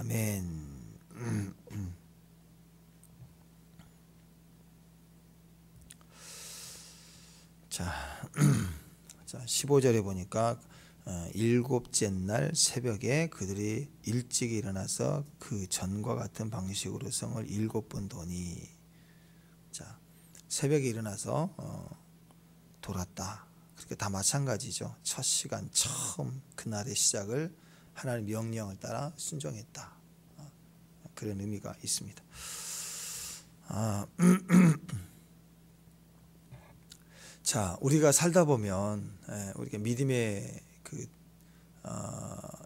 아멘. 자, 15절에 보니까 일곱째 날 새벽에 그들이 일찍 일어나서 그 전과 같은 방식으로 성을 7번 도니. 자, 새벽에 일어나서 돌았다. 그렇게 다 마찬가지죠. 첫 시간 처음 그날의 시작을 하나님의 명령을 따라 순종했다. 그런 의미가 있습니다. 자, 우리가 살다 보면 우리가 믿음의 그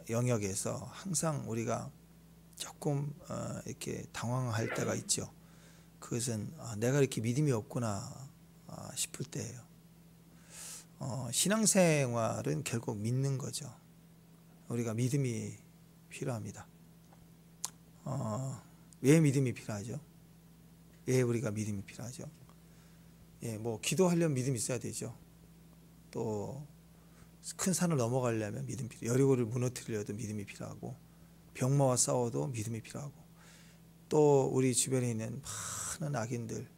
영역에서 항상 우리가 조금 이렇게 당황할 때가 있죠. 그것은 내가 이렇게 믿음이 없구나 싶을 때예요. 신앙생활은 결국 믿는 거죠. 우리가 믿음이 필요합니다. 왜 믿음이 필요하죠? 왜 우리가 믿음이 필요하죠? 뭐 기도하려면 믿음이 있어야 되죠. 또 큰 산을 넘어가려면 믿음이 필요해요. 여리고를 무너뜨리려도 믿음이 필요하고, 병마와 싸워도 믿음이 필요하고, 또 우리 주변에 있는 많은 악인들,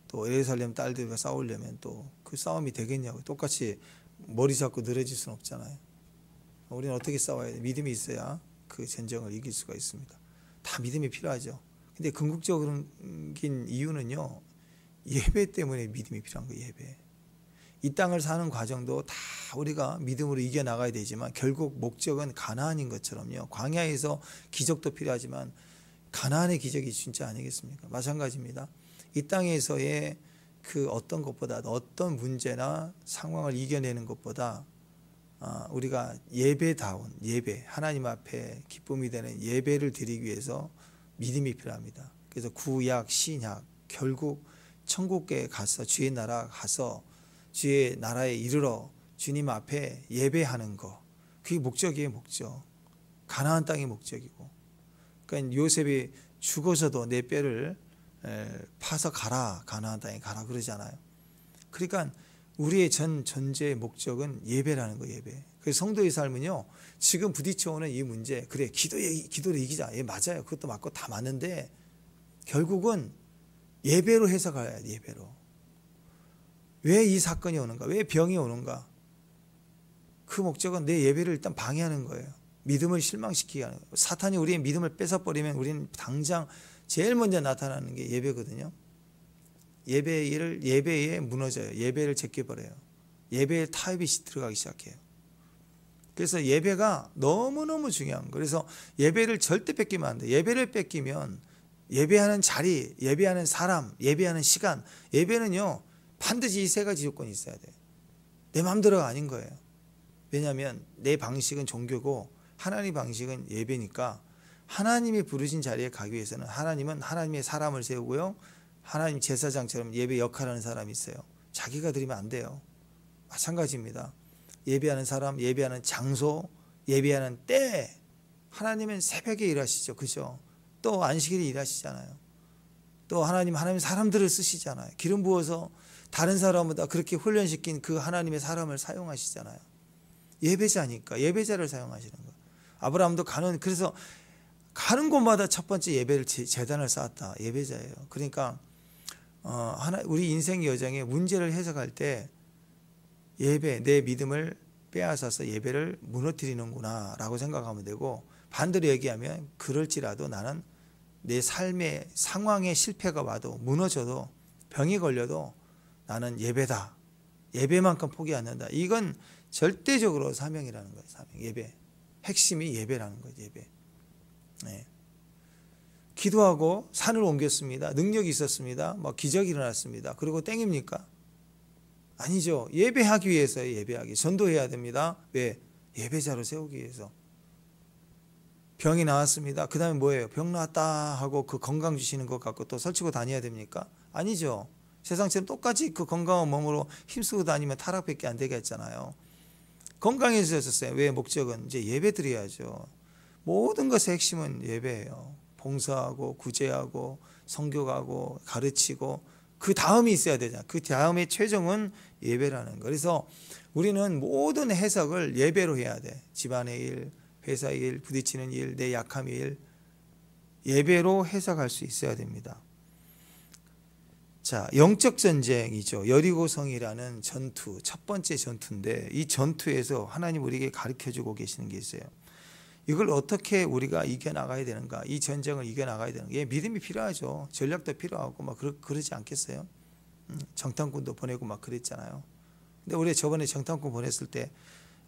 또 예루살렘 딸들과 싸우려면 또 그 싸움이 되겠냐고. 똑같이 머리 잡고 늘어질 수는 없잖아요. 우리는 어떻게 싸워야 돼? 믿음이 있어야 그 전쟁을 이길 수가 있습니다. 다 믿음이 필요하죠. 근데 궁극적인 이유는요, 예배 때문에 믿음이 필요한 거예요. 예배. 이 땅을 사는 과정도 다 우리가 믿음으로 이겨나가야 되지만 결국 목적은 가나안인 것처럼요, 광야에서 기적도 필요하지만 가나안의 기적이 진짜 아니겠습니까? 마찬가지입니다. 이 땅에서의 그 어떤 것보다, 어떤 문제나 상황을 이겨내는 것보다 우리가 예배다운 예배, 하나님 앞에 기쁨이 되는 예배를 드리기 위해서 믿음이 필요합니다. 그래서 구약, 신약, 결국 천국에 가서 주의 나라 가서 주의 나라에 이르러 주님 앞에 예배하는 거, 그게 목적이에요. 목적. 가나안 땅이 목적이고, 그러니까 요셉이 죽어서도 내 뼈를 파서 가라, 가나안 땅에 가라 그러잖아요. 그러니까 우리의 전 존재의 목적은 예배라는 거예요. 예배. 그래서 성도의 삶은요, 지금 부딪혀오는 이 문제, 그래 기도로 이기자, 맞아요. 그것도 맞고 다 맞는데 결국은 예배로 해석해야 돼. 예배로. 왜 이 사건이 오는가? 왜 병이 오는가? 그 목적은 내 예배를 일단 방해하는 거예요. 믿음을 실망시키게 하는 거예요. 사탄이 우리의 믿음을 뺏어버리면 우리는 당장 제일 먼저 나타나는 게 예배거든요. 예배에 무너져요. 예배를 제껴버려요. 예배에 타협이 들어가기 시작해요. 그래서 예배가 너무너무 중요한 거예요. 그래서 예배를 절대 뺏기면 안 돼요. 예배를 뺏기면 예배하는 자리, 예배하는 사람, 예배하는 시간, 예배는요 반드시 이 세 가지 요건이 있어야 돼요. 내 마음대로가 아닌 거예요. 왜냐하면 내 방식은 종교고 하나님 방식은 예배니까, 하나님이 부르신 자리에 가기 위해서는 하나님은 하나님의 사람을 세우고요, 하나님 제사장처럼 예배 역할하는 사람이 있어요. 자기가 드리면 안 돼요. 마찬가지입니다. 예배하는 사람, 예배하는 장소, 예배하는 때, 하나님은 새벽에 일하시죠. 그죠? 또 안식일에 일하시잖아요. 또 하나님 사람들을 쓰시잖아요. 기름 부어서 다른 사람보다 그렇게 훈련시킨 그 하나님의 사람을 사용하시잖아요. 예배자니까 예배자를 사용하시는 거예요. 아브라함도 그래서 가는 곳마다 첫 번째 예배를 제단을 쌓았다. 예배자예요. 그러니까 우리 인생 여정의 문제를 해석할 때 예배, 내 믿음을 빼앗아서 예배를 무너뜨리는구나 라고 생각하면 되고, 반대로 얘기하면 그럴지라도 나는 내 삶의 상황에 실패가 와도, 무너져도, 병이 걸려도 나는 예배다. 예배만큼 포기 않는다. 이건 절대적으로 사명이라는 거예요. 사명, 예배. 핵심이 예배라는 거예요. 예배. 네. 기도하고 산을 옮겼습니다. 능력이 있었습니다. 기적이 일어났습니다. 그리고 땡입니까? 아니죠. 예배하기 위해서요. 예배하기. 전도해야 됩니다. 왜? 예배자로 세우기 위해서. 병이 나왔습니다. 그 다음에 뭐예요? 병 나왔다 하고 그 건강 주시는 것 갖고 또 설치고 다녀야 됩니까? 아니죠. 세상처럼 똑같이 그 건강한 몸으로 힘쓰고 다니면 타락밖에 안 되게 했잖아요. 건강해졌어요. 왜? 목적은 이제 예배 드려야죠. 모든 것의 핵심은 예배예요. 봉사하고 구제하고 선교하고 가르치고 그 다음이 있어야 되잖아요. 그 다음의 최종은 예배라는 거. 그래서 우리는 모든 해석을 예배로 해야 돼. 집안의 일, 회사의 일, 부딪히는 일, 내 약함의 일, 예배로 해석할 수 있어야 됩니다. 자, 영적 전쟁이죠. 여리고성이라는 전투, 첫 번째 전투인데 이 전투에서 하나님 우리에게 가르쳐주고 계시는 게 있어요. 이걸 어떻게 우리가 이겨나가야 되는가, 이 전쟁을 이겨나가야 되는가. 예, 믿음이 필요하죠. 전략도 필요하고 막 그러지 않겠어요? 정탐꾼도 보내고 막 그랬잖아요. 근데 우리 저번에 정탐꾼 보냈을 때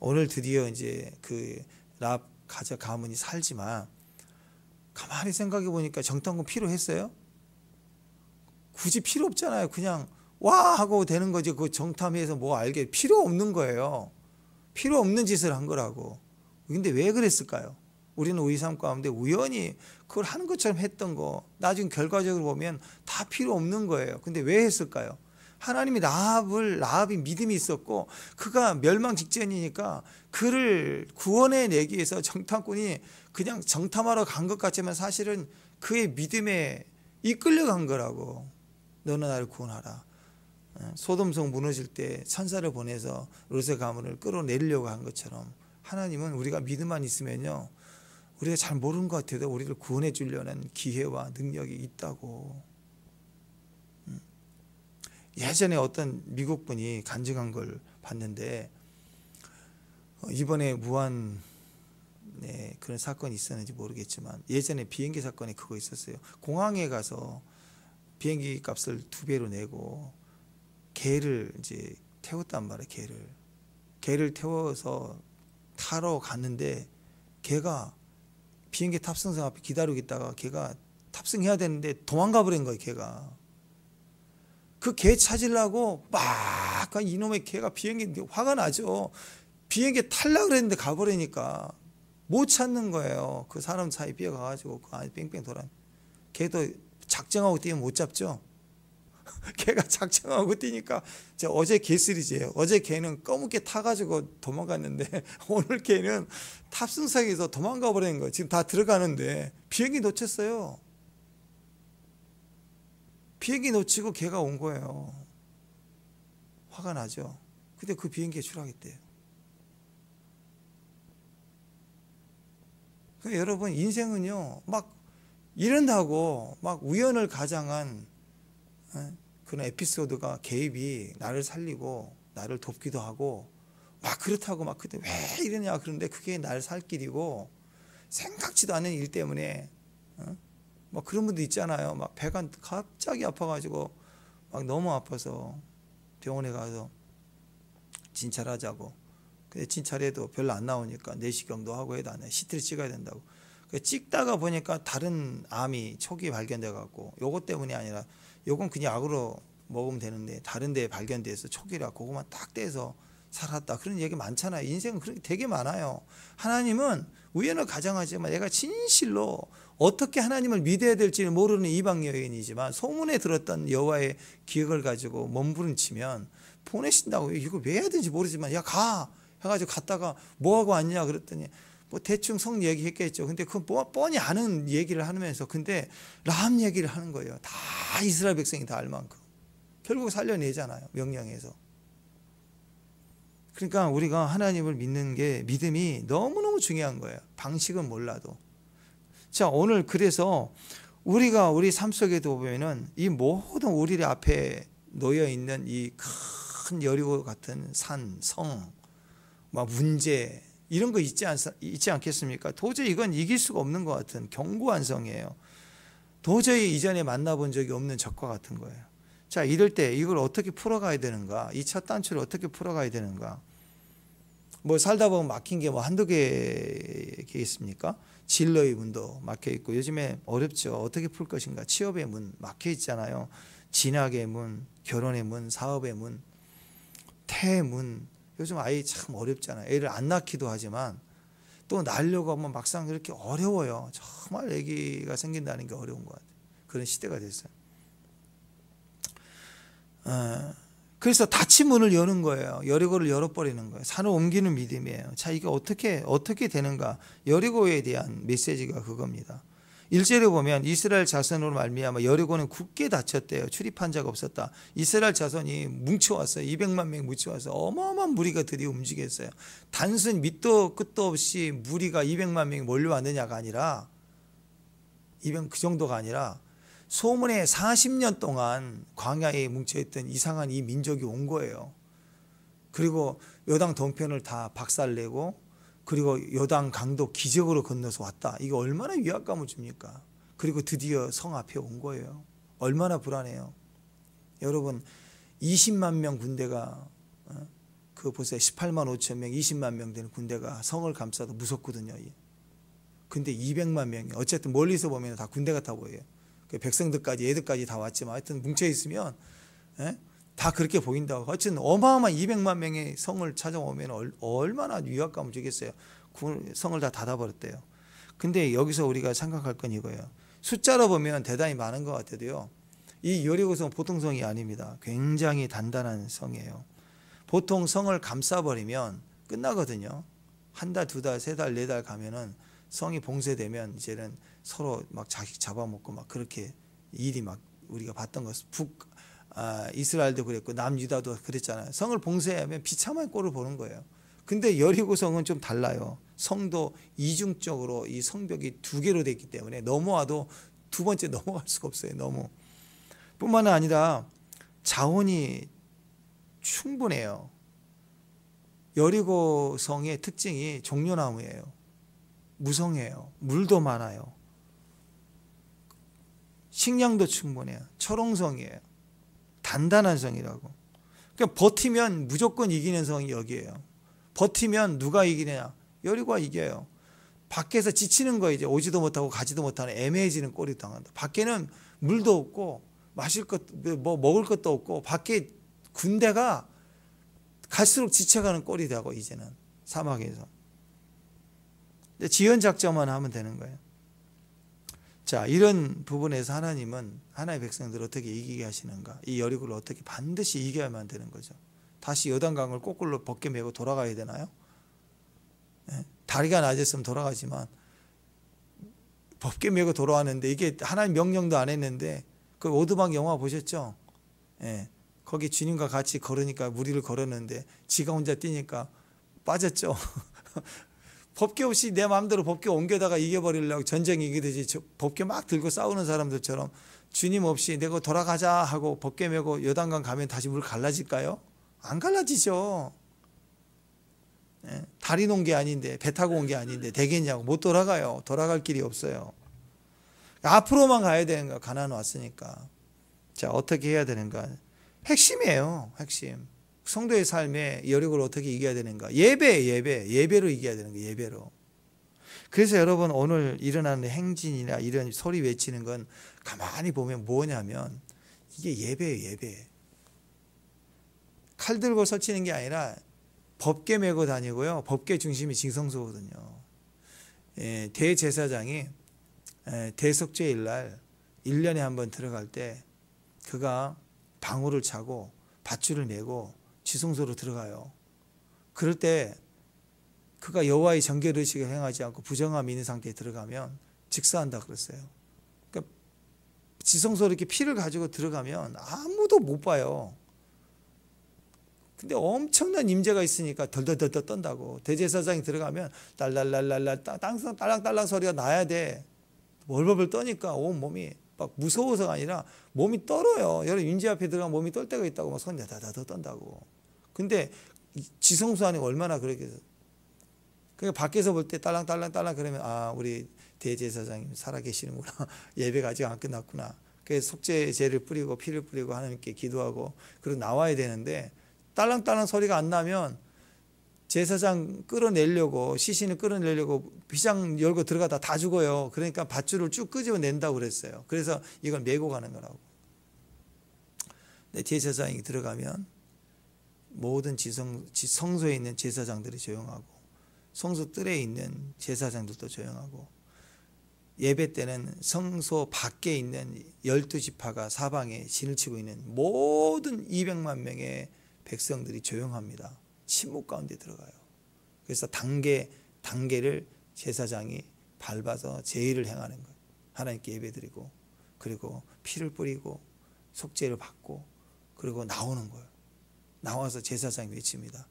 오늘 드디어 이제 그 랍 가문이 살지만 가만히 생각해 보니까 정탐꾼 필요했어요? 굳이 필요 없잖아요. 그냥 와 하고 되는 거지. 그 정탐해서 뭐 알게 필요 없는 거예요. 필요 없는 짓을 한 거라고. 근데 왜 그랬을까요? 우리는 우리 삶 가운데 우연히 그걸 하는 것처럼 했던 거 나중에 결과적으로 보면 다 필요 없는 거예요. 근데 왜 했을까요? 하나님이 라합이 믿음이 있었고 그가 멸망 직전이니까 그를 구원해 내기 위해서 정탐꾼이 그냥 정탐하러 간 것 같지만 사실은 그의 믿음에 이끌려간 거라고. 너는 나를 구원하라. 소돔성 무너질 때 천사를 보내서 롯의 가문을 끌어내리려고 한 것처럼 하나님은 우리가 믿음만 있으면요, 우리가 잘 모르는 것 같아도 우리를 구원해 주려는 기회와 능력이 있다고. 예전에 어떤 미국 분이 간증한 걸 봤는데 이번에 무한 그런 사건이 있었는지 모르겠지만 예전에 비행기 사건에 그거 있었어요. 공항에 가서 비행기 값을 2배로 내고 개를 이제 태웠단 말이에요. 개를 태워서 타러 갔는데 개가 비행기 탑승석 앞에 기다리고 있다가 개가 탑승해야 되는데 도망가 버린 거예요. 개가 그 개 찾으려고 막 이놈의 개가 비행기 화가 나죠. 비행기 타려고 그랬는데 가버리니까 못 찾는 거예요. 그 사람 사이 비어가가지고 그 안에 뺑뺑 돌아. 개도 작정하고 뛰면 못 잡죠. 개가 작정하고 뛰니까 어제 개쓰리지예요. 어제 개는 검은개 타가지고 도망갔는데 오늘 개는 탑승석에서 도망가 버리는 거예요. 지금 다 들어가는데 비행기 놓쳤어요. 비행기 놓치고 개가 온 거예요. 화가 나죠. 근데 그 비행기에 추락했대요. 그러니까 여러분 인생은요 막 이런다고 막 우연을 가장한 그런 에피소드가 개입이 나를 살리고 나를 돕기도 하고 막 그렇다고 막 그때 왜 이러냐 그런데 그게 나를 살 길이고 생각지도 않은 일 때문에 막 그런 분도 있잖아요. 막 배가 갑자기 아파가지고 막 너무 아파서 병원에 가서 진찰하자고. 근데 진찰해도 별로 안 나오니까 내시경도 하고 해도 안 해. CT를 찍어야 된다고. 찍다가 보니까 다른 암이 초기에 발견돼 갖고 요것 때문이 아니라 요건 그냥 약으로 먹으면 되는데 다른 데에 발견돼서 초기라 그거만 딱 떼서 살았다. 그런 얘기 많잖아요. 인생은 그렇게 되게 많아요. 하나님은 우연을 가장하지만 내가 진실로 어떻게 하나님을 믿어야 될지를 모르는 이방 여인이지만 소문에 들었던 여호와의 기억을 가지고 몸부림치면 보내신다고. 이거 왜 해야 되는지 모르지만 야 가 해가지고 갔다가 뭐하고 왔냐 그랬더니 뭐 대충 성 얘기했겠죠. 근데 그 뻔히 아는 얘기를 하면서 근데 라합 얘기를 하는 거예요. 다 이스라엘 백성이 다 알 만큼. 결국 살려내잖아요. 명령해서. 그러니까 우리가 하나님을 믿는 게 믿음이 너무너무 중요한 거예요. 방식은 몰라도. 자, 오늘 그래서 우리가 우리 삶 속에도 보면은 이 모든 우리 앞에 놓여 있는 이 큰 여리고 같은 산, 성, 막 문제 이런 거 있지 않겠습니까? 도저히 이건 이길 수가 없는 것 같은 견고한 성이에요. 도저히 이전에 만나본 적이 없는 적과 같은 거예요. 자, 이럴 때 이걸 어떻게 풀어가야 되는가? 이 첫 단추를 어떻게 풀어가야 되는가? 뭐 살다 보면 막힌 게 뭐 한두 개겠습니까? 진로의 문도 막혀 있고 요즘에 어렵죠. 어떻게 풀 것인가? 취업의 문 막혀 있잖아요. 진학의 문, 결혼의 문, 사업의 문, 태의 문. 요즘 아이 참 어렵잖아요. 애를 안 낳기도 하지만 또 낳으려고 하면 막상 그렇게 어려워요. 정말 아기가 생긴다는 게 어려운 것 같아요. 그런 시대가 됐어요. 그래서 닫힌 문을 여는 거예요. 여리고를 열어버리는 거예요. 산을 옮기는 믿음이에요. 자, 이게 어떻게 되는가? 여리고에 대한 메시지가 그겁니다. 1절에 보면 이스라엘 자손으로 말미암아 여리고는 굳게 닫혔대요. 출입한 자가 없었다. 이스라엘 자손이 뭉쳐왔어요. 200만 명이 뭉쳐와서 어마어마한 무리가 드디어 움직였어요. 단순히 밑도 끝도 없이 무리가 200만 명이 몰려왔느냐가 아니라 그 정도가 아니라 소문에 40년 동안 광야에 뭉쳐있던 이상한 이 민족이 온 거예요. 그리고 요당 동편을 다 박살내고 그리고 요당 강도 기적으로 건너서 왔다. 이거 얼마나 위압감을 줍니까? 그리고 드디어 성 앞에 온 거예요. 얼마나 불안해요. 여러분 20만 명 군대가 그 보세요. 18만 5천 명 20만 명 되는 군대가 성을 감싸도 무섭거든요. 근데 200만 명이 어쨌든 멀리서 보면 다 군대 같아 보여요. 백성들까지 애들까지 다 왔지만 하여튼 뭉쳐있으면 다 그렇게 보인다고. 어쨌든 어마어마한 200만 명의 성을 찾아오면 얼마나 위압감을 주겠어요. 성을 다 닫아버렸대요. 근데 여기서 우리가 생각할 건 이거예요. 숫자로 보면 대단히 많은 것 같아도요. 이 여리고성 보통 성이 아닙니다. 굉장히 단단한 성이에요. 보통 성을 감싸버리면 끝나거든요. 한 달, 두 달, 세 달, 네 달 가면은 성이 봉쇄되면 이제는 서로 막 자기 잡아먹고 막 그렇게 일이 막 우리가 봤던 것. 이스라엘도 그랬고 남유다도 그랬잖아요. 성을 봉쇄하면 비참한 꼴을 보는 거예요. 근데 여리고성은 좀 달라요. 성도 이중적으로 이 성벽이 두 개로 되어 있기 때문에 넘어와도 두 번째 넘어갈 수가 없어요. 너무. 뿐만 아니라 자원이 충분해요. 여리고성의 특징이 종려나무예요. 무성해요. 물도 많아요. 식량도 충분해요. 철옹성이에요. 단단한 성이라고. 그러니까 버티면 무조건 이기는 성이 여기에요. 버티면 누가 이기느냐? 여리고가 이겨요. 밖에서 지치는 거 이제 오지도 못하고 가지도 못하는 애매해지는 꼴이 당한다. 밖에는 물도 없고 마실 것, 뭐 먹을 것도 없고 밖에 군대가 갈수록 지쳐가는 꼴이 되고 이제는 사막에서. 지연 작전만 하면 되는 거예요. 자, 이런 부분에서 하나님은 하나님의 백성들을 어떻게 이기게 하시는가? 이 여리고를 어떻게 반드시 이겨야만 되는 거죠. 다시 요단강을 거꾸로 벗겨 메고 돌아가야 되나요? 다리가 낮았으면 돌아가지만 벗겨 메고 돌아왔는데 이게 하나님 명령도 안 했는데 그 오두막 영화 보셨죠? 거기 주님과 같이 걸으니까 무리를 걸었는데 지가 혼자 뛰니까 빠졌죠. 법궤 없이 내 마음대로 법궤 옮겨다가 이겨버리려고 전쟁 이기듯이 법궤 막 들고 싸우는 사람들처럼 주님 없이 내가 돌아가자 하고 법궤 메고 요단강 가면 다시 물 갈라질까요? 안 갈라지죠. 다리 놓은 게 아닌데 배 타고 온 게 아닌데 되겠냐고. 못 돌아가요. 돌아갈 길이 없어요. 앞으로만 가야 되는 거야. 가나안 왔으니까. 자, 어떻게 해야 되는가? 핵심이에요. 핵심. 성도의 삶에 여리고를 어떻게 이겨야 되는가? 예배로 이겨야 되는 거예요. 예배로. 그래서 여러분 오늘 일어나는 행진이나 이런 소리 외치는 건 가만히 보면 뭐냐면 이게 예배예요. 예배. 칼 들고 설치는 게 아니라 법궤 메고 다니고요. 법궤 중심이 징성소거든요. 대제사장이 대속죄일 날 1년에 한 번 들어갈 때 그가 방울을 차고 밧줄을 메고 지성소로 들어가요. 그럴 때 그가 여호와의 정결의식을 행하지 않고 부정함이 있는 상태에 들어가면 직사한다 그랬어요. 그러니까 지성소로 이렇게 피를 가지고 들어가면 아무도 못 봐요. 근데 엄청난 임재가 있으니까 덜덜덜 떤다고. 대제사장이 들어가면 딸랄랄랄랄 딸랑딸랑 소리가 나야 돼. 벌벌벌 떠니까 온 몸이 막 무서워서가 아니라 몸이 떨어요. 여러분 임재 앞에 들어가면 몸이 떨 때가 있다고 막 손이 다다다 떤다고. 근데 지성소 안에 얼마나 그렇게. 그러니까 밖에서 볼 때 딸랑딸랑 그러면 아 우리 대제사장님 살아계시는구나. 예배가 아직 안 끝났구나. 그래서 속죄제를 뿌리고 피를 뿌리고 하나님께 기도하고 그리고 나와야 되는데 딸랑딸랑 소리가 안 나면 제사장 끌어내려고 시신을 끌어내려고 휘장 열고 들어가다 다 죽어요. 그러니까 밧줄을 쭉 끄집어낸다고 그랬어요. 그래서 이걸 메고 가는 거라고. 제사장이 들어가면 모든 성소에 있는 제사장들이 조용하고 성소 뜰에 있는 제사장들도 조용하고 예배 때는 성소 밖에 있는 12지파가 사방에 진을 치고 있는 모든 200만 명의 백성들이 조용합니다. 침묵 가운데 들어가요. 그래서 단계를 제사장이 밟아서 제의를 행하는 거예요. 하나님께 예배드리고 그리고 피를 뿌리고 속죄를 받고 그리고 나오는 거예요. 나와서 제사장이 외칩니다.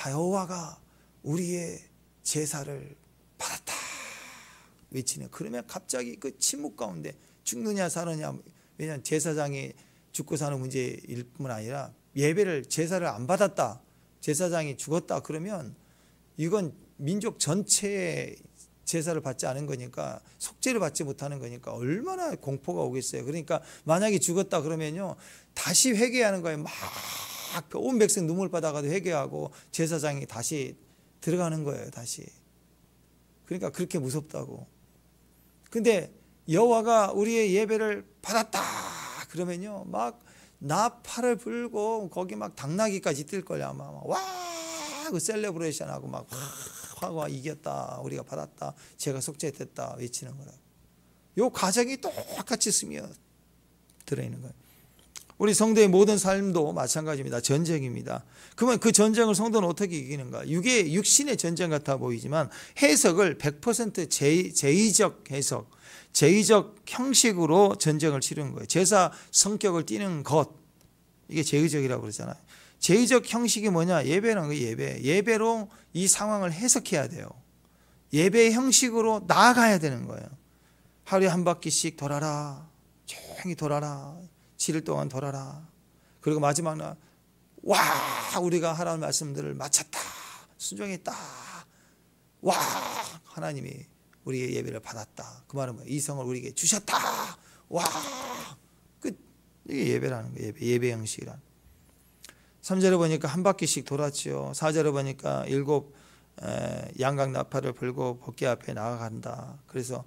여호와가 우리의 제사를 받았다. 외치는. 그러면 갑자기 그 침묵 가운데 죽느냐 사느냐, 왜냐하면 제사장이 죽고 사는 문제일 뿐 아니라 예배를 제사를 안 받았다, 제사장이 죽었다 그러면 이건 민족 전체의 제사를 받지 않은 거니까, 속죄를 받지 못하는 거니까 얼마나 공포가 오겠어요. 그러니까 만약에 죽었다 그러면요 다시 회개하는 거예요. 막 온 백성 눈물 받아가도 회개하고 제사장이 다시 들어가는 거예요. 다시. 그러니까 그렇게 무섭다고. 근데 여호와가 우리의 예배를 받았다 그러면요 막 나팔을 불고 거기 막 당나귀까지 뜰 거야. 아마 와 그 셀레브레이션하고 막 화가 이겼다, 우리가 받았다, 제가 속죄됐다 외치는 거라고. 요 과정이 똑같이 스며 들어있는 거예요. 우리 성도의 모든 삶도 마찬가지입니다. 전쟁입니다. 그러면 그 전쟁을 성도는 어떻게 이기는가? 육신의 전쟁 같아 보이지만 해석을 100% 제의적 해석, 제의적 형식으로 전쟁을 치르는 거예요. 제사 성격을 띠는 것, 이게 제의적이라고 그러잖아요. 제의적 형식이 뭐냐? 예배는 그 예배로 이 상황을 해석해야 돼요. 예배의 형식으로 나아가야 되는 거예요. 하루에 한 바퀴씩 돌아라, 조용히 돌아라, 7일 동안 돌아라. 그리고 마지막 날 와 우리가 하라는 말씀들을 마쳤다, 순종했다, 와 하나님이 우리의 예배를 받았다. 그 말은 뭐예요? 이 성을 우리에게 주셨다. 와 끝. 이게 예배라는 거예요. 예배 형식이란. 3절에 보니까 한 바퀴씩 돌았죠. 4절에 보니까 7 양각 나팔을 불고 법궤 앞에 나아간다. 그래서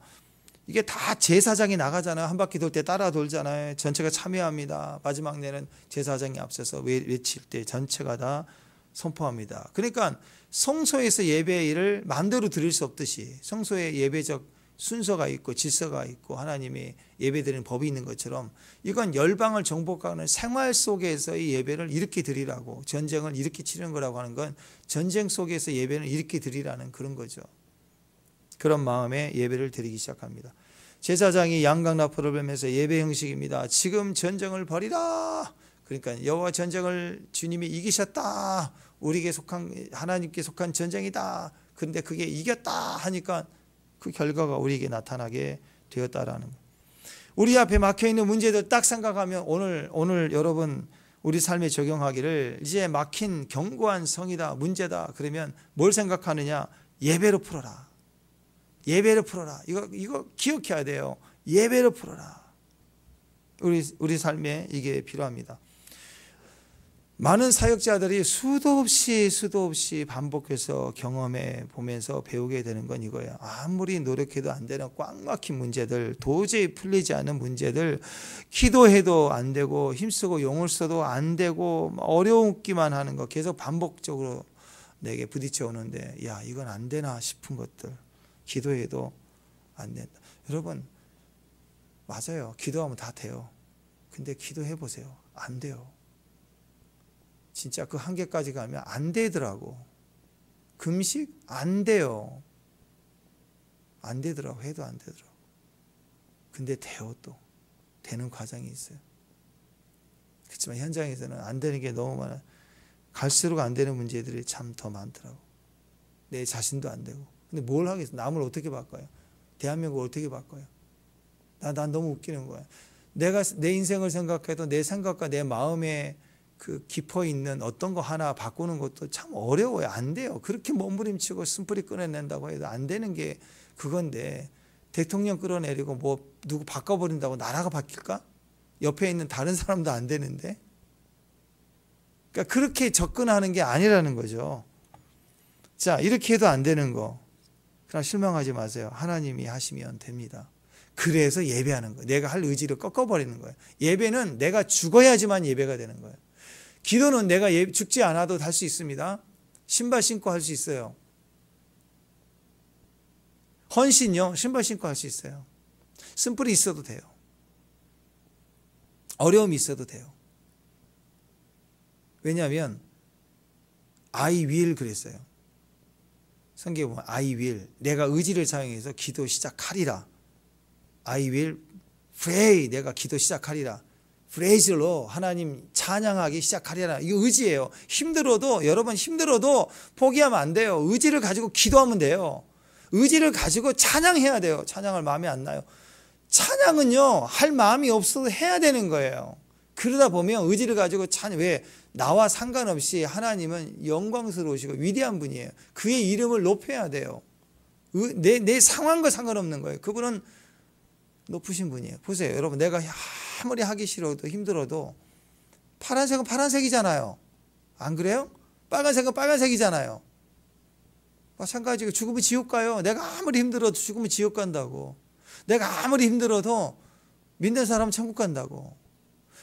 이게 다 제사장이 나가잖아요. 한 바퀴 돌 때 따라 돌잖아요. 전체가 참여합니다. 마지막 날은 제사장이 앞서서 외칠 때 전체가 다 선포합니다. 그러니까 성소에서 예배를 마음대로 드릴 수 없듯이 성소에 예배적 순서가 있고 질서가 있고 하나님이 예배드리는 법이 있는 것처럼 이건 열방을 정복하는 생활 속에서의 예배를 이렇게 드리라고, 전쟁을 이렇게 치르는 거라고 하는 건 전쟁 속에서 예배는 이렇게 드리라는 그런 거죠. 그런 마음에 예배를 드리기 시작합니다. 제사장이 양각나팔을 불면서 예배 형식입니다. 지금 전쟁을 벌이라. 그러니까 여호와 전쟁을 주님이 이기셨다. 우리에게 속한, 하나님께 속한 전쟁이다. 그런데 그게 이겼다 하니까 그 결과가 우리에게 나타나게 되었다라는 거예요. 우리 앞에 막혀있는 문제들 딱 생각하면 오늘 여러분 우리 삶에 적용하기를, 이제 막힌 견고한 성이다, 문제다 그러면 뭘 생각하느냐? 예배로 풀어라. 예배로 풀어라. 이거 기억해야 돼요. 예배로 풀어라. 우리 삶에 이게 필요합니다. 많은 사역자들이 수도 없이 반복해서 경험해 보면서 배우게 되는 건 이거예요. 아무리 노력해도 안 되는 꽉 막힌 문제들, 도저히 풀리지 않는 문제들, 기도해도 안 되고 힘쓰고 용을 써도 안 되고 어려웠기만 하는 거 계속 반복적으로 내게 부딪혀 오는데, 야 이건 안 되나 싶은 것들, 기도해도 안 된다. 여러분 맞아요. 기도하면 다 돼요. 근데 기도해 보세요. 안 돼요. 진짜 그 한계까지 가면 안 되더라고. 금식 안 돼요. 안 되더라고. 해도 안 되더라고. 근데 돼요. 또 되는 과정이 있어요. 그렇지만 현장에서는 안 되는 게 너무 많아. 갈수록 안 되는 문제들이 참 더 많더라고. 내 자신도 안 되고. 근데 뭘 하겠어? 남을 어떻게 바꿔요? 대한민국을 어떻게 바꿔요? 난 너무 웃기는 거야. 내가 내 인생을 생각해도 내 생각과 내 마음에 그 깊어 있는 어떤 거 하나 바꾸는 것도 참 어려워요. 안 돼요. 그렇게 몸부림치고 숨뿌리 끊어낸다고 해도 안 되는 게 그건데, 대통령 끌어내리고 뭐 누구 바꿔버린다고 나라가 바뀔까? 옆에 있는 다른 사람도 안 되는데. 그러니까 그렇게 접근하는 게 아니라는 거죠. 자, 이렇게 해도 안 되는 거. 그러나 실망하지 마세요. 하나님이 하시면 됩니다. 그래서 예배하는 거예요. 내가 할 의지를 꺾어버리는 거예요. 예배는 내가 죽어야지만 예배가 되는 거예요. 기도는 내가 죽지 않아도 할 수 있습니다. 신발 신고 할 수 있어요. 헌신요, 신발 신고 할 수 있어요. 쓴뿌리 있어도 돼요. 어려움이 있어도 돼요. 왜냐하면 I will 그랬어요. 성경에 보면 I will, 내가 의지를 사용해서 기도 시작하리라. I will pray, 내가 기도 시작하리라. 프레이즈로 하나님 찬양하기 시작하리라. 이거 의지예요. 힘들어도, 여러분 힘들어도 포기하면 안 돼요. 의지를 가지고 기도하면 돼요. 의지를 가지고 찬양해야 돼요. 찬양을 마음에 안 나요. 찬양은요, 할 마음이 없어도 해야 되는 거예요. 그러다 보면 의지를 가지고 왜 나와 상관없이 하나님은 영광스러우시고 위대한 분이에요. 그의 이름을 높여야 돼요. 내 상황과 상관없는 거예요. 그분은 높으신 분이에요. 보세요, 여러분, 내가 아무리 하기 싫어도 힘들어도 파란색은 파란색이잖아요. 안 그래요? 빨간색은 빨간색이잖아요. 마찬가지고 죽으면 지옥 가요. 내가 아무리 힘들어도 죽으면 지옥 간다고. 내가 아무리 힘들어도 믿는 사람은 천국 간다고.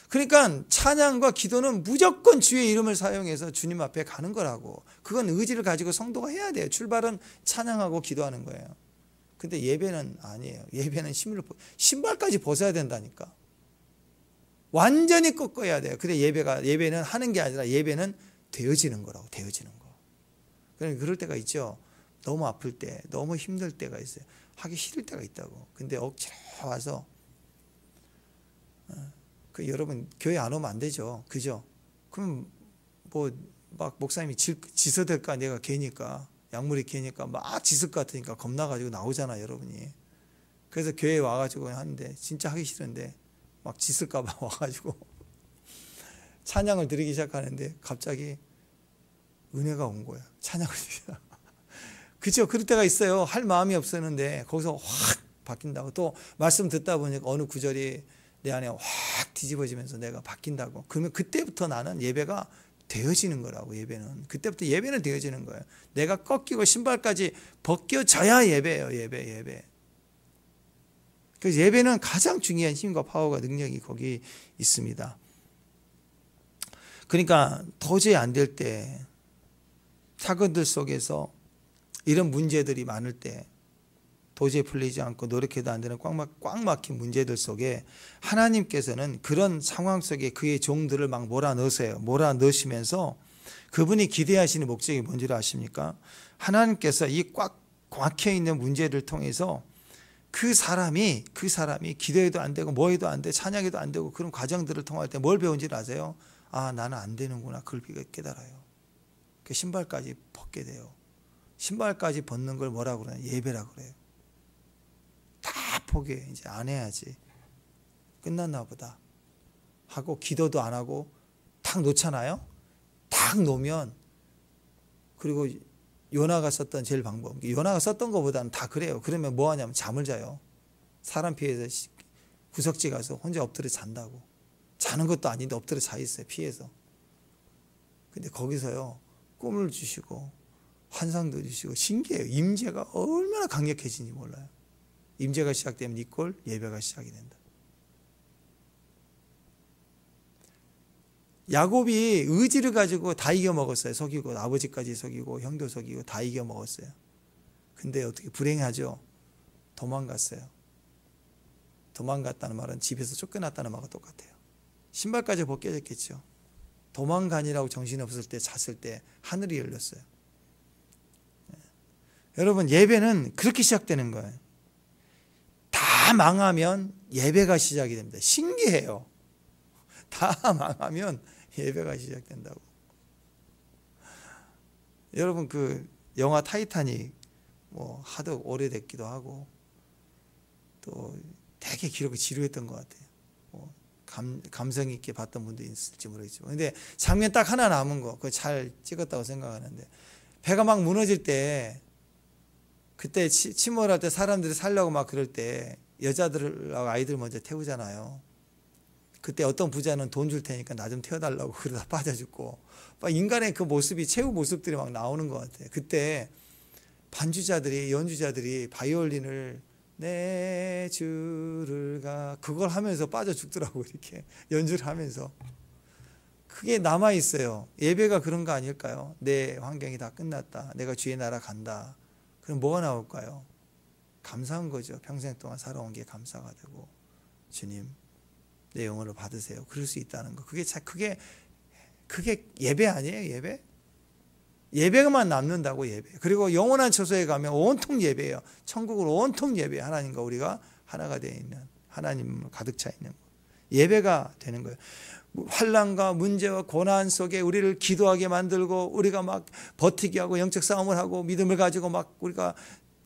그러니까 찬양과 기도는 무조건 주의 이름을 사용해서 주님 앞에 가는 거라고. 그건 의지를 가지고 성도가 해야 돼요. 출발은 찬양하고 기도하는 거예요. 근데 예배는 아니에요. 예배는 신발까지 벗어야 된다니까. 완전히 꺾어야 돼요. 근데 예배는 하는 게 아니라 예배는 되어지는 거라고. 되어지는 거. 그러니까 그럴 때가 있죠. 너무 아플 때, 너무 힘들 때가 있어요. 하기 싫을 때가 있다고. 근데 억지로 와서 여러분 교회 안 오면 안 되죠. 그죠? 그럼 뭐 막 목사님이 지서될까 내가 개니까 약물이 개니까 막 지을 것 같으니까 겁나가지고 나오잖아 여러분이. 그래서 교회에 와가지고 하는데 진짜 하기 싫은데 막 지을까 봐 와가지고 찬양을 드리기 시작하는데 갑자기 은혜가 온 거야. 찬양을 드리자. 그죠? 그럴 때가 있어요. 할 마음이 없었는데 거기서 확 바뀐다고. 또 말씀 듣다 보니까 어느 구절이 내 안에 확 뒤집어지면서 내가 바뀐다고. 그러면 그때부터 나는 예배가 되어지는 거라고. 예배는 그때부터 예배는 되어지는 거예요. 내가 꺾이고 신발까지 벗겨져야 예배예요. 예배. 그래서 예배는 가장 중요한 힘과 파워가 능력이 거기 있습니다. 그러니까 도저히 안 될 때, 사건들 속에서 이런 문제들이 많을 때, 도저히 풀리지 않고 노력해도 안 되는 꽉 막힌 문제들 속에 하나님께서는 그런 상황 속에 그의 종들을 막 몰아넣으세요. 몰아넣으시면서 그분이 기대하시는 목적이 뭔지를 아십니까? 하나님께서 이 꽉 막혀 있는 문제를 통해서 그 사람이 기도해도 안 되고 뭐해도 안 돼, 찬양해도 안 되고 그런 과정들을 통할 때 뭘 배운지를 아세요? 아, 나는 안 되는구나. 그걸 깨달아요. 그 신발까지 벗게 돼요. 신발까지 벗는 걸 뭐라고 그러냐? 예배라고 그래요. 다 포기해. 이제 안 해야지. 끝났나 보다 하고 기도도 안 하고 탁 놓잖아요. 탁 놓으면, 그리고 요나가 썼던 제일 방법, 요나가 썼던 것보다는 다 그래요. 그러면 뭐 하냐면 잠을 자요. 사람 피해서 구석지 가서 혼자 엎드려 잔다고. 자는 것도 아닌데 엎드려 자 있어요. 피해서. 근데 거기서요 꿈을 주시고 환상도 주시고 신기해요. 임재가 얼마나 강력해진지 몰라요. 임재가 시작되면 이꼴 예배가 시작이 된다. 야곱이 의지를 가지고 다 이겨먹었어요. 속이고 아버지까지 속이고 형도 속이고 다 이겨먹었어요. 근데 어떻게 불행하죠? 도망갔어요. 도망갔다는 말은 집에서 쫓겨났다는 말과 똑같아요. 신발까지 벗겨졌겠죠. 도망가니라고 정신이 없을 때, 잤을 때 하늘이 열렸어요. 여러분, 예배는 그렇게 시작되는 거예요. 다 망하면 예배가 시작이 됩니다. 신기해요. 다 망하면 예배가 시작된다고. 여러분, 그 영화 타이타닉 뭐 하도 오래됐기도 하고 또 되게 기록이 지루했던 것 같아요. 뭐 감성 있게 봤던 분도 있을지 모르겠지만, 근데 장면 딱 하나 남은 거, 그거 잘 찍었다고 생각하는데, 배가 막 무너질 때, 그때 침몰할 때 사람들이 살려고 막 그럴 때 여자들하고 아이들 먼저 태우잖아요. 그때 어떤 부자는 돈 줄 테니까 나 좀 태워달라고 그러다 빠져 죽고, 막 인간의 그 모습이, 최후 모습들이 막 나오는 것 같아요. 그때 반주자들이, 연주자들이 바이올린을 내 주를 가, 그걸 하면서 빠져 죽더라고. 이렇게 연주를 하면서. 그게 남아 있어요. 예배가 그런 거 아닐까요? 내 환경이 다 끝났다, 내가 주의 나라 간다. 그럼 뭐가 나올까요? 감사한 거죠. 평생 동안 살아온 게 감사가 되고, 주님 내 영혼을 받으세요. 그럴 수 있다는 거. 그게 예배 아니에요? 예배? 예배만 남는다고. 예배. 그리고 영원한 처소에 가면 온통 예배예요. 천국으로 온통 예배. 하나님과 우리가 하나가 되어 있는, 하나님으로 가득 차 있는 거. 예배가 되는 거예요. 환난과 문제와 고난 속에 우리를 기도하게 만들고, 우리가 막 버티게 하고 영적 싸움을 하고 믿음을 가지고 막 우리가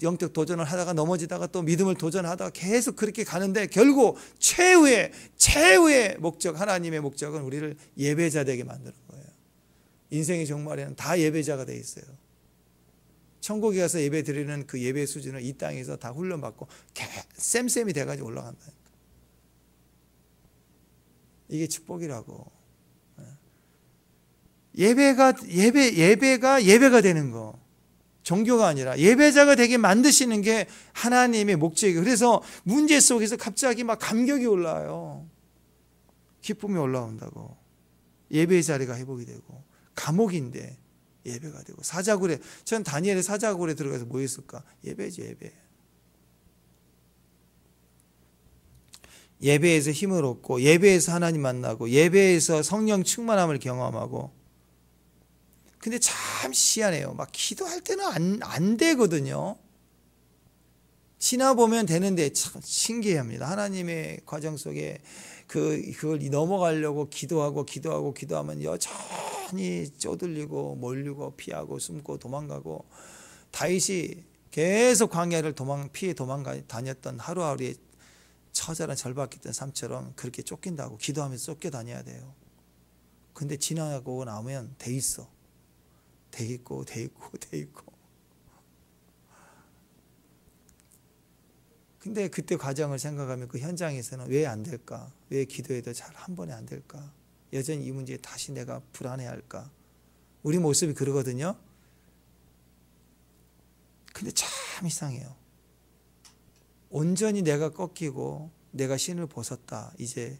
영적 도전을 하다가 넘어지다가 또 믿음을 도전하다가 계속 그렇게 가는데 결국 최후의 목적, 하나님의 목적은 우리를 예배자 되게 만드는 거예요. 인생의 종말에는 다 예배자가 돼 있어요. 천국에 가서 예배 드리는 그 예배 수준을 이 땅에서 다 훈련받고 쌤쌤이 돼가지고 올라간다니까. 이게 축복이라고. 예배가 되는 거. 종교가 아니라 예배자가 되게 만드시는 게 하나님의 목적이에요. 그래서 문제 속에서 갑자기 막 감격이 올라와요. 기쁨이 올라온다고. 예배의 자리가 회복이 되고, 감옥인데 예배가 되고, 사자굴에, 전 다니엘의 사자굴에 들어가서 뭐 했을까? 예배지, 예배. 예배에서 힘을 얻고, 예배에서 하나님 만나고, 예배에서 성령 충만함을 경험하고. 근데 참 희한해요. 막 기도할 때는 안 되거든요. 지나보면 되는데 참 신기합니다. 하나님의 과정 속에 그걸 넘어가려고 기도하면 여전히 쪼들리고 몰리고 피하고 숨고 도망가고, 다윗이 계속 광야를 피해 다녔던 하루하루의 처절한 절박했던 삶처럼 그렇게 쫓긴다고, 기도하면서 쫓겨다녀야 돼요. 근데 지나고 나면 돼 있어. 돼 있고. 근데 그때 과정을 생각하면 그 현장에서는 왜 안 될까? 왜 기도해도 잘 한 번에 안 될까? 여전히 이 문제에 다시 내가 불안해할까? 우리 모습이 그러거든요. 근데 참 이상해요. 온전히 내가 꺾이고 내가 신을 벗었다. 이제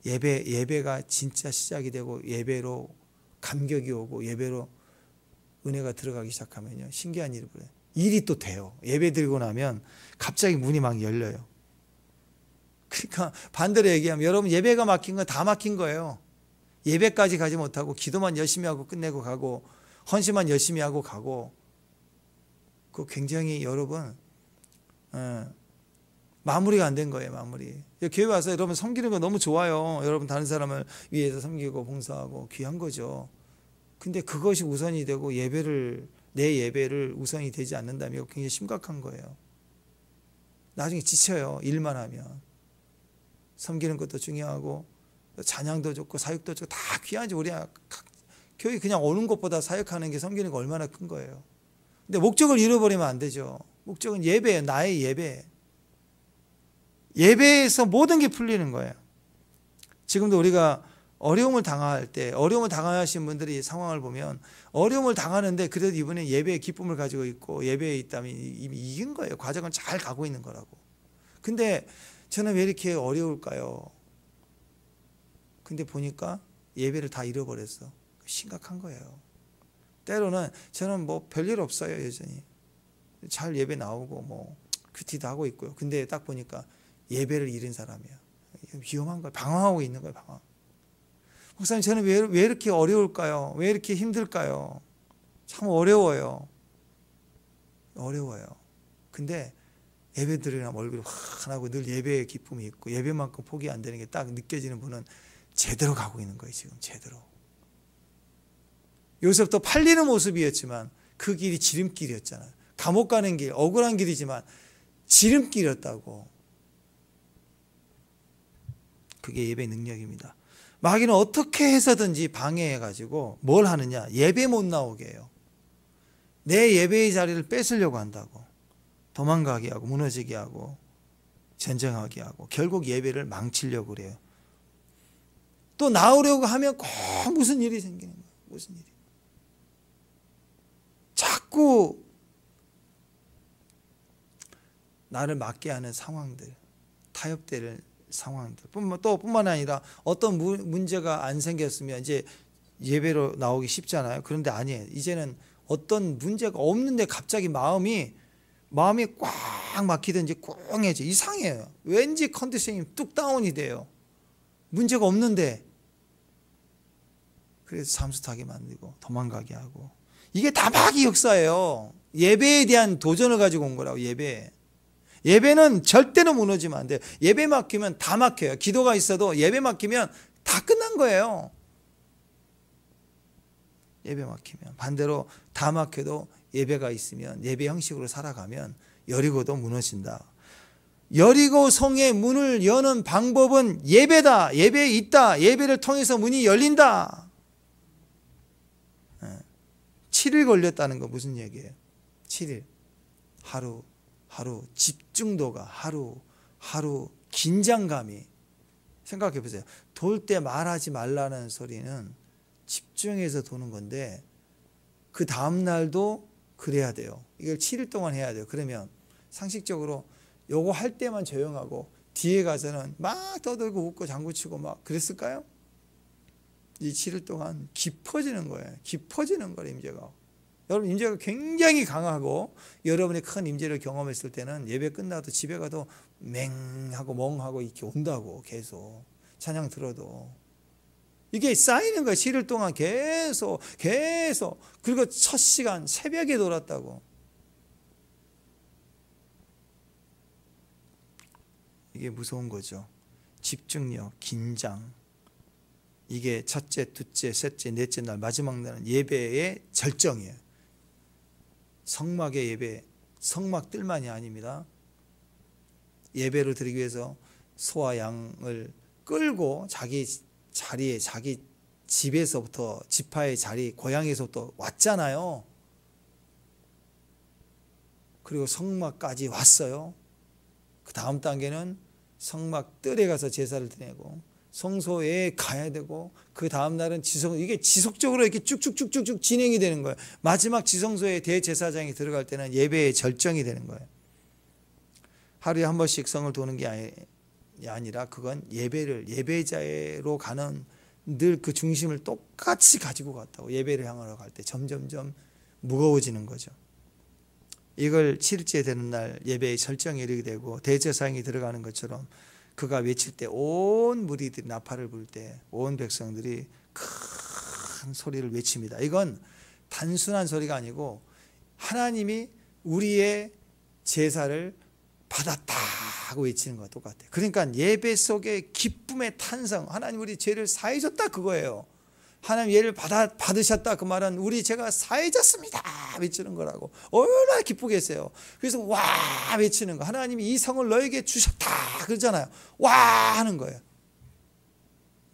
예배가 진짜 시작이 되고, 예배로 감격이 오고, 예배로 은혜가 들어가기 시작하면요, 신기한 일이 또 돼요. 예배 드리고 나면 갑자기 문이 막 열려요. 그러니까 반대로 얘기하면, 여러분 예배가 막힌 건 다 막힌 거예요. 예배까지 가지 못하고 기도만 열심히 하고 끝내고 가고, 헌신만 열심히 하고 가고, 그거 굉장히 여러분 마무리가 안 된 거예요. 마무리. 교회 와서 여러분 섬기는 거 너무 좋아요. 여러분 다른 사람을 위해서 섬기고 봉사하고 귀한 거죠. 근데 그것이 우선이 되고 내 예배를 우선이 되지 않는다면 굉장히 심각한 거예요. 나중에 지쳐요. 일만 하면. 섬기는 것도 중요하고 찬양도 좋고 사역도 좋고 다 귀하지. 우리 교회 그냥 오는 것보다 사역하는 게, 섬기는 게 얼마나 큰 거예요. 근데 목적을 잃어버리면 안 되죠. 목적은 예배예요. 나의 예배. 예배에서 모든 게 풀리는 거예요. 지금도 우리가 어려움을 당하신 분들이 상황을 보면, 어려움을 당하는데 그래도 이번에 예배의 기쁨을 가지고 있고, 예배에 있다면 이미 이긴 거예요. 과정은 잘 가고 있는 거라고. 근데 저는 왜 이렇게 어려울까요? 근데 보니까 예배를 다 잃어버렸어. 심각한 거예요. 때로는 저는 뭐 별일 없어요. 여전히 잘 예배 나오고 뭐 큐티도 하고 있고요. 근데 딱 보니까 예배를 잃은 사람이야. 위험한 거예요. 방황하고 있는 거예요. 방황. 목사님, 저는 왜 이렇게 어려울까요? 왜 이렇게 힘들까요? 참 어려워요. 근데 예배 드리면 얼굴이 환하고 늘 예배의 기쁨이 있고, 예배만큼 포기 안 되는 게 딱 느껴지는 분은 제대로 가고 있는 거예요. 지금 제대로. 요셉도 팔리는 모습이었지만 그 길이 지름길이었잖아요. 감옥 가는 길, 억울한 길이지만 지름길이었다고. 그게 예배의 능력입니다. 마귀는 어떻게 해서든지 방해해가지고 뭘 하느냐? 예배 못 나오게 해요. 내 예배의 자리를 뺏으려고 한다고. 도망가게 하고, 무너지게 하고, 전쟁하게 하고, 결국 예배를 망치려고 그래요. 또 나오려고 하면 꼭 무슨 일이 생기는 거예요. 무슨 일이. 자꾸 나를 막게 하는 상황들, 타협될 상황들. 뿐만 아니라 어떤 문제가 안 생겼으면 이제 예배로 나오기 쉽잖아요. 그런데 아니에요. 이제는 어떤 문제가 없는데 갑자기 마음이 꽉 막히든지 꽁해져. 이상해요. 왠지 컨디션이 뚝 다운이 돼요. 문제가 없는데. 그래서 잠수타게 만들고 도망가게 하고. 이게 다 마귀 역사예요. 예배에 대한 도전을 가지고 온 거라고. 예배는 절대로 무너지면 안 돼요. 예배 막히면 다 막혀요. 기도가 있어도 예배 막히면 다 끝난 거예요. 예배 막히면. 반대로 다 막혀도 예배가 있으면 예배 형식으로 살아가면 여리고도 무너진다. 여리고 성의 문을 여는 방법은 예배다. 예배에 있다. 예배를 통해서 문이 열린다. 7일 걸렸다는 거 무슨 얘기예요? 7일. 하루 집중도가 하루 긴장감이. 생각해 보세요. 돌 때 말하지 말라는 소리는 집중해서 도는 건데 그 다음 날도 그래야 돼요. 이걸 7일 동안 해야 돼요. 그러면 상식적으로 요거 할 때만 조용하고 뒤에 가서는 막 떠들고 웃고 장구치고 막 그랬을까요? 이 7일 동안 깊어지는 거예요. 깊어지는 거예요, 임재가. 여러분, 임재가 굉장히 강하고 여러분이 큰 임재를 경험했을 때는 예배 끝나도 집에 가도 맹하고 멍하고 이렇게 온다고. 계속 찬양 들어도 이게 쌓이는 거예요. 7일 동안 계속 그리고 첫 시간 새벽에 돌았다고. 이게 무서운 거죠. 집중력, 긴장. 이게 첫째, 둘째, 셋째, 넷째 날 마지막 날은 예배의 절정이에요. 성막의 예배, 성막들만이 아닙니다. 예배를 드리기 위해서 소와 양을 끌고 자기 자리에, 자기 집에서부터, 지파의 자리, 고향에서부터 왔잖아요. 그리고 성막까지 왔어요. 그 다음 단계는 성막 뜰에 가서 제사를 드리고 성소에 가야 되고 그 다음 날은 이게 지속적으로 이렇게 쭉쭉쭉쭉 진행이 되는 거예요. 마지막 지성소에 대제사장이 들어갈 때는 예배의 절정이 되는 거예요. 하루에 한 번씩 성을 도는 게 아니라 그건 예배자로 가는 늘 그 중심을 똑같이 가지고 갔다고. 예배를 향하러 갈 때 점점점 무거워지는 거죠. 이걸 7일째 되는 날 예배의 절정에 이르게 되고 대제사장이 들어가는 것처럼 그가 외칠 때 온 무리들이 나팔을 불 때 온 백성들이 큰 소리를 외칩니다. 이건 단순한 소리가 아니고 하나님이 우리의 제사를 받았다 하고 외치는 것과 똑같아요. 그러니까 예배 속에 기쁨의 탄성, 하나님 우리 죄를 사해 줬다 그거예요. 하나님 예를 받으셨다 그 말은 우리 죄가 사해졌습니다 외치는 거라고. 얼마나 기쁘겠어요. 그래서 와 외치는 거. 하나님이 이 성을 너에게 주셨다 그러잖아요. 와 하는 거예요.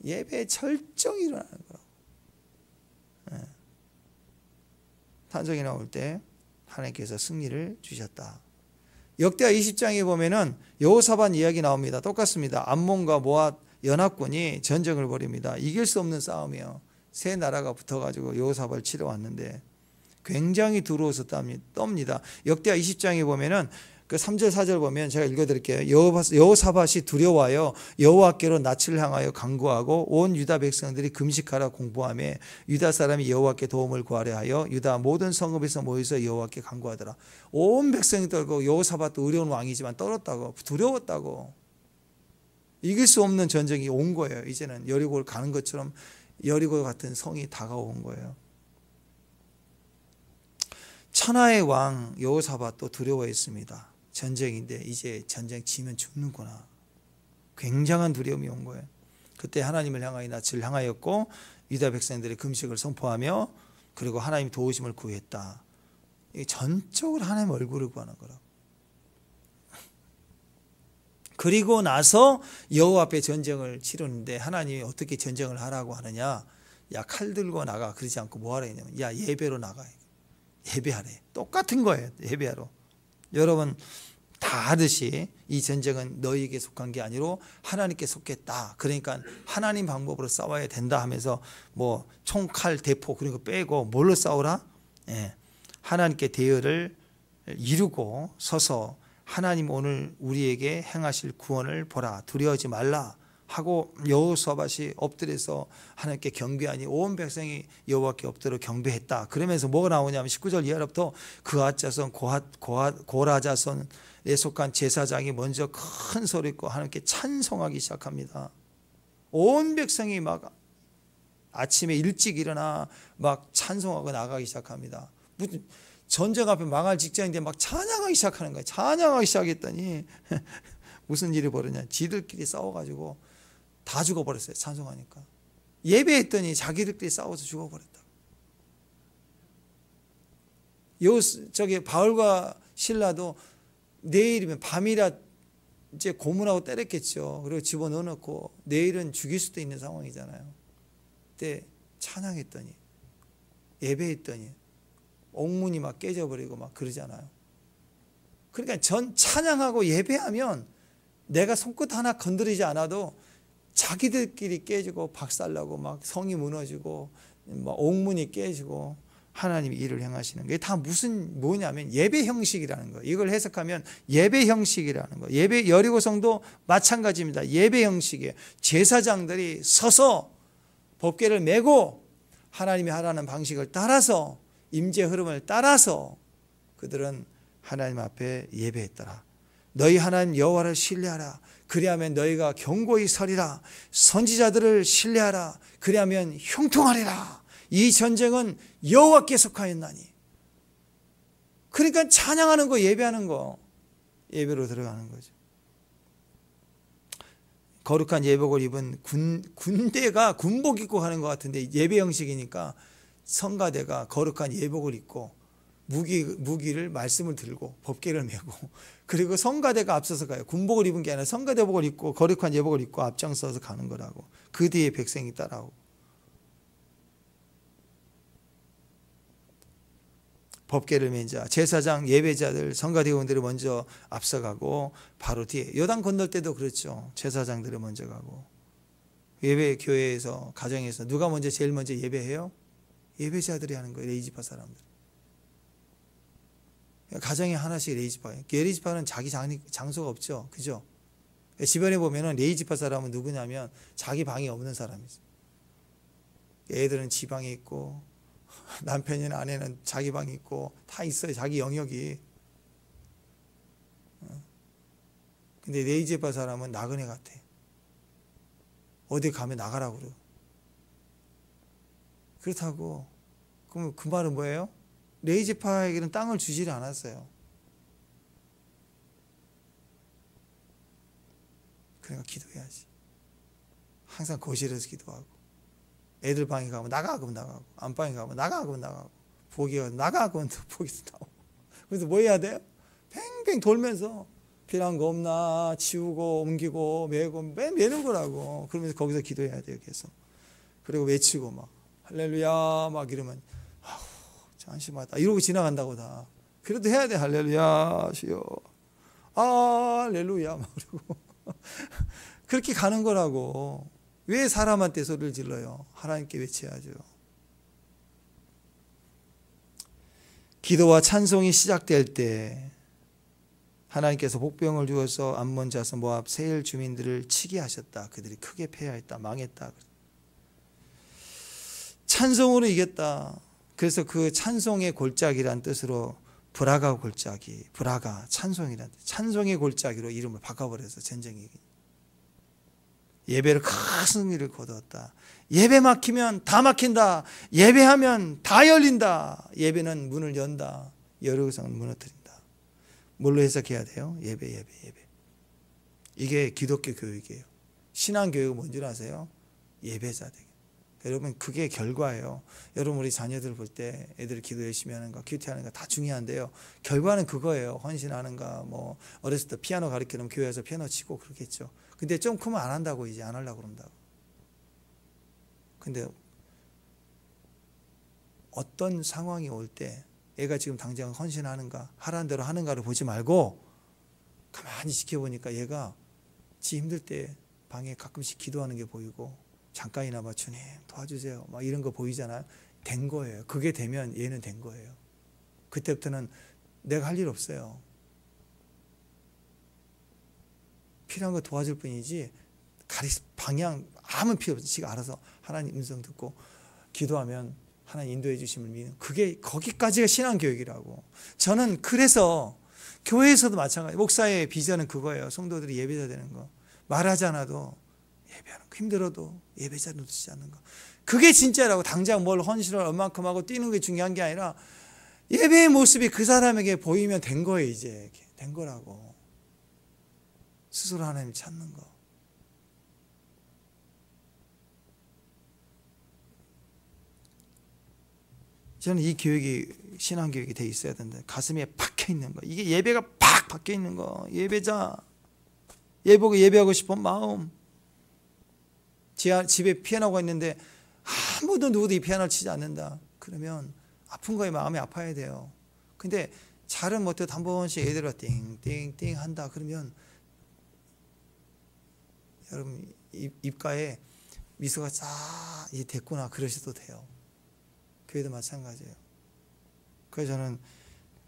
예배의 절정이 일어나는 거라고. 탄성이 나올 때 하나님께서 승리를 주셨다. 역대하 20장에 보면은 여호사밧 이야기 나옵니다. 똑같습니다. 암몬과 모압 연합군이 전쟁을 벌입니다. 이길 수 없는 싸움이에요. 세 나라가 붙어가지고 여호사밧을 치러 왔는데 굉장히 두려워서 떱니다. 역대하 20장에 보면은 그 3절 4절 보면 제가 읽어드릴게요. 여호사밧이 두려워하여 여호와께로 낯을 향하여 간구하고 온 유다 백성들이 금식하라 공포하며 유다 사람이 여호와께 도움을 구하려 하여 유다 모든 성읍에서 모여서 여호와께 간구하더라. 온 백성이 떨고 여호사밧도 의로운 왕이지만 떨었다고. 두려웠다고. 이길 수 없는 전쟁이 온 거예요. 이제는 여리고를 가는 것처럼 여리고 같은 성이 다가온 거예요. 천하의 왕 여호사밧도 두려워했습니다. 전쟁인데 이제 전쟁 지면 죽는구나. 굉장한 두려움이 온 거예요. 그때 하나님을 향하여 낯을 향하였고 유다 백성들이 금식을 선포하며 그리고 하나님 도우심을 구했다. 이게 전적으로 하나님 얼굴을 구하는 거라고. 그리고 나서 여호와 앞에 전쟁을 치르는데 하나님이 어떻게 전쟁을 하라고 하느냐. 야 칼 들고 나가. 그러지 않고 뭐 하라 했냐면 야 예배로 나가. 예배하래. 똑같은 거예요. 예배하러. 여러분 다 아듯이 이 전쟁은 너희에게 속한 게 아니로 하나님께 속했다. 그러니까 하나님 방법으로 싸워야 된다 하면서 뭐 총칼 대포 그런 거 빼고 뭘로 싸우라? 하나님께 대열을 이루고 서서 하나님 오늘 우리에게 행하실 구원을 보라. 두려워하지 말라 하고 여호사밧이 엎드려서 하나님께 경배하니 온 백성이 여호와께 엎드려 경배했다. 그러면서 뭐가 나오냐면 19절 이하로부터 그앗 자손 고라 자손에 속한 제사장이 먼저 큰 소리 있고 하나님께 찬송하기 시작합니다. 온 백성이 막 아침에 일찍 일어나 막 찬송하고 나가기 시작합니다. 무슨 전쟁 앞에 망할 직전인데 막 찬양하기 시작하는 거예요. 찬양하기 시작했더니 무슨 일이 벌어졌냐. 지들끼리 싸워가지고 다 죽어버렸어요. 찬송하니까. 예배했더니 자기들끼리 싸워서 죽어버렸다. 저기 바울과 신라도 내일이면 밤이라 이제 고문하고 때렸겠죠. 그리고 집어넣어 놓고 내일은 죽일 수도 있는 상황이잖아요. 그때 찬양했더니, 예배했더니 옥문이 막 깨져버리고 막 그러잖아요. 그러니까 전 찬양하고 예배하면 내가 손끝 하나 건드리지 않아도 자기들끼리 깨지고 박살나고 막 성이 무너지고 막 옥문이 깨지고 하나님이 일을 행하시는 게 다 뭐냐면 예배 형식이라는 거예요. 이걸 해석하면 예배 형식이라는 거예요. 예배 여리고성도 마찬가지입니다. 예배 형식이에요. 제사장들이 서서 법궤를 메고 하나님이 하라는 방식을 따라서 임재 흐름을 따라서 그들은 하나님 앞에 예배했더라. 너희 하나님 여호와를 신뢰하라. 그리하면 너희가 견고히 서리라. 선지자들을 신뢰하라. 그리하면 형통하리라. 이 전쟁은 여호와께 속하였나니. 그러니까 찬양하는 거, 예배하는 거, 예배로 들어가는 거죠. 거룩한 예복을 입은 군대가 군복 입고 가는 것 같은데 예배 형식이니까 성가대가 거룩한 예복을 입고 무기를 말씀을 들고 법궤를 메고 그리고 성가대가 앞서서 가요. 군복을 입은 게 아니라 성가대복을 입고 거룩한 예복을 입고 앞장서서 가는 거라고. 그 뒤에 백성이 따라오고. 법궤를 맨 자, 제사장, 예배자들, 성가대원들이 먼저 앞서가고 바로 뒤에 요단 건널 때도 그렇죠. 제사장들이 먼저 가고 예배 교회에서 가정에서 누가 제일 먼저 예배해요? 예배자들이 하는 거예요. 레이지파 사람들. 가정에 하나씩 레이지파. 레이지파는 자기 장소가 없죠. 그죠? 주변에 보면은 레이지파 사람은 누구냐면 자기 방이 없는 사람이죠. 애들은 지 방에 있고 남편이나 아내는 자기 방이 있고 다 있어요. 자기 영역이. 근데 레이지파 사람은 나그네 같아. 어디 가면 나가라고 그래요. 그렇다고 그럼 그 말은 뭐예요? 레이지파에게는 땅을 주지를 않았어요. 그러니까 기도해야지. 항상 거실에서 기도하고 애들 방에 가면 나가 그러면 나가고 안방에 가면 나가 그러면 나가고 부엌에 가면 나가 그러면 부엌에서 나오고. 그래서 뭐 해야 돼요? 팽팽 돌면서 필요한 거 없나 치우고 옮기고 메고 매는 거라고. 그러면서 거기서 기도해야 돼요. 계속. 그리고 외치고 막 할렐루야 막 이러면 아우 안심하다 이러고 지나간다고 다. 그래도 해야 돼. 할렐루야 주여 할렐루야 막 그러고 그렇게 가는 거라고. 왜 사람한테 소리를 질러요? 하나님께 외쳐야죠. 기도와 찬송이 시작될 때 하나님께서 복병을 주어서 암몬 자손 모압 세일 주민들을 치게 하셨다. 그들이 크게 패하였다. 망했다. 찬송으로 이겼다. 그래서 그 찬송의 골짜기란 뜻으로 브라가 골짜기, 브라가 찬송이란 뜻. 찬송의 골짜기로 이름을 바꿔버려서 전쟁이. 예배를 큰 승리를 거두었다. 예배 막히면 다 막힌다. 예배하면 다 열린다. 예배는 문을 연다. 여리고성을 무너뜨린다. 뭘로 해석해야 돼요? 예배. 이게 기독교 교육이에요. 신앙 교육은 뭔지 아세요? 예배자 되게. 여러분 그게 결과예요. 여러분 우리 자녀들 볼 때 애들 기도 열심히 하는가 큐티하는가 다 중요한데요. 결과는 그거예요. 헌신하는가 뭐 어렸을 때 피아노 가르치려면 교회에서 피아노 치고 그렇겠죠. 근데 좀 크면 안 한다고 이제 안 하려고 그런다고. 근데 어떤 상황이 올 때 애가 지금 당장 헌신하는가 하라는 대로 하는가를 보지 말고 가만히 지켜보니까 얘가 지 힘들 때 방에 가끔씩 기도하는 게 보이고 잠깐이나마 주님 도와주세요 막 이런 거 보이잖아요. 된 거예요. 그게 되면 얘는 된 거예요. 그때부터는 내가 할 일 없어요. 필요한 거 도와줄 뿐이지 방향 아무 필요 없어. 지가 알아서 하나님 음성 듣고 기도하면 하나님 인도해 주심을 믿는 그게 거기까지가 신앙교육이라고. 저는 그래서 교회에서도 마찬가지. 목사의 비전은 그거예요. 성도들이 예배자 되는 거. 말하지 않아도 예배하는 거. 힘들어도 예배자 놓치지 않는 거. 그게 진짜라고. 당장 뭘 헌신을 얼만큼 하고 뛰는 게 중요한 게 아니라 예배의 모습이 그 사람에게 보이면 된 거예요. 이제 된 거라고. 스스로 하나님 찾는 거. 저는 이 교육이 신앙교육이 돼 있어야 된다. 가슴에 박혀 있는 거. 이게 예배가 팍 박혀 있는 거. 예배자. 예보고 예배하고 싶은 마음. 집에 피아노가 있는데 아무도 누구도 이 피아노를 치지 않는다. 그러면 아픈 거에 마음이 아파야 돼요. 근데 잘은 못해도 한 번씩 애들아 띵띵띵 한다. 그러면 여러분 입가에 미소가 싹 이제 됐구나 그러셔도 돼요. 교회도 마찬가지예요. 그래서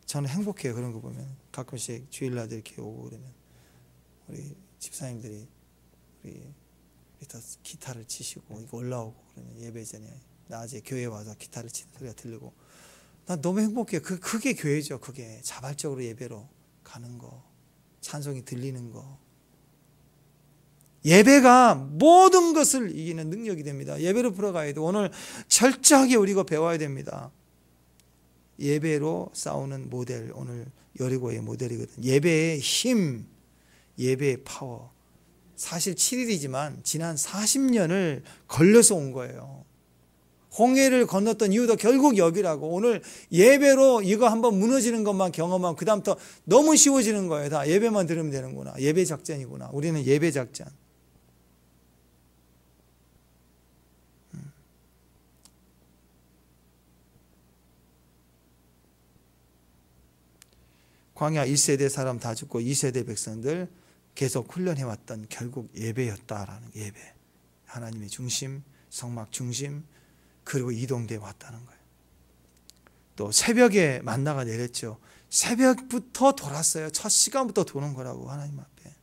저는 행복해요. 그런 거 보면 가끔씩 주일날 이렇게 오고 그러면 우리 집사님들이 우리 또 기타를 치시고 이거 올라오고 그러면 예배 전에 낮에 교회 와서 기타를 치는 소리가 들리고 난 너무 행복해요. 그게 교회죠. 그게 자발적으로 예배로 가는 거, 찬송이 들리는 거. 예배가 모든 것을 이기는 능력이 됩니다. 예배로 풀어가야 돼. 오늘 철저하게 우리가 배워야 됩니다. 예배로 싸우는 모델, 오늘 여리고의 모델이거든요. 예배의 힘, 예배의 파워. 사실 7일이지만 지난 40년을 걸려서 온 거예요. 홍해를 건넜던 이유도 결국 여기라고. 오늘 예배로 이거 한번 무너지는 것만 경험하면 그 다음부터 너무 쉬워지는 거예요. 다 예배만 들으면 되는구나. 예배 작전이구나. 우리는 예배 작전. 광야 1세대 사람 다 죽고 2세대 백성들 계속 훈련해왔던 결국 예배였다라는 예배. 하나님의 중심, 성막 중심, 그리고 이동돼 왔다는 거예요. 또 새벽에 만나가 내렸죠. 새벽부터 돌았어요. 첫 시간부터 도는 거라고 하나님 앞에.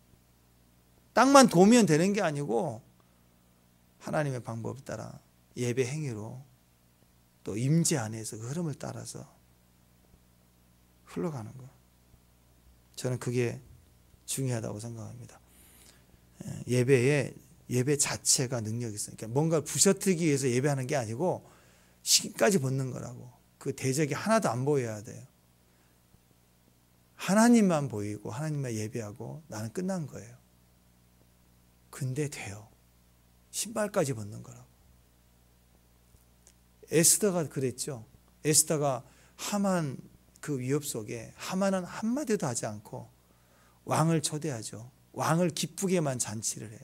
땅만 도면 되는 게 아니고 하나님의 방법에 따라 예배 행위로 또 임재 안에서 그 흐름을 따라서 흘러가는 거예요. 저는 그게 중요하다고 생각합니다. 예배 자체가 능력이 있어요. 그러니까 뭔가를 부셔뜨리기 위해서 예배하는 게 아니고 신까지 벗는 거라고. 그 대적이 하나도 안 보여야 돼요. 하나님만 보이고 하나님만 예배하고 나는 끝난 거예요. 근데 돼요. 신발까지 벗는 거라고. 에스더가 그랬죠. 에스더가 하만 그 위협 속에 하만은 한마디도 하지 않고 왕을 초대하죠. 왕을 기쁘게만 잔치를 해요.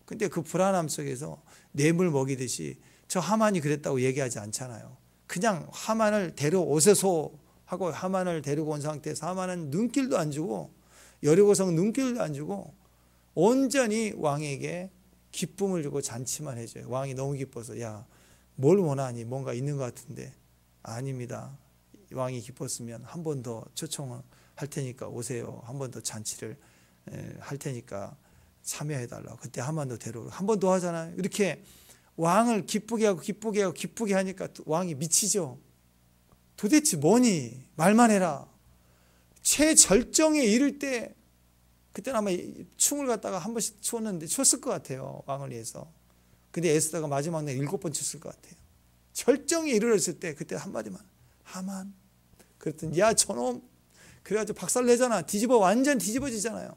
근데 그 불안함 속에서 뇌물 먹이듯이 저 하만이 그랬다고 얘기하지 않잖아요. 그냥 하만을 데려오세소 하고 하만을 데리고 온 상태에서 하만은 눈길도 안 주고 여리고성 눈길도 안 주고 온전히 왕에게 기쁨을 주고 잔치만 해줘요. 왕이 너무 기뻐서 야, 뭘 원하니? 뭔가 있는 것 같은데 아닙니다. 왕이 기뻤으면 한 번 더 초청을 할 테니까 오세요. 한 번 더 잔치를 할 테니까 참여해달라고. 그때 한 번 더 데려오고 한 번 더 하잖아요. 이렇게 왕을 기쁘게 하고 기쁘게 하고 기쁘게 하니까 왕이 미치죠. 도대체 뭐니? 말만 해라. 최절정에 이를 때 그때는 아마 춤을 갖다가 한 번씩 췄는데 췄을 것 같아요. 왕을 위해서. 근데 에스더가 마지막 날 7번 췄을 것 같아요. 절정에 이르렀을 때 그때 한마디만 하만 그랬더니 야 저놈 그래가지고 박살내잖아. 완전 뒤집어지잖아요.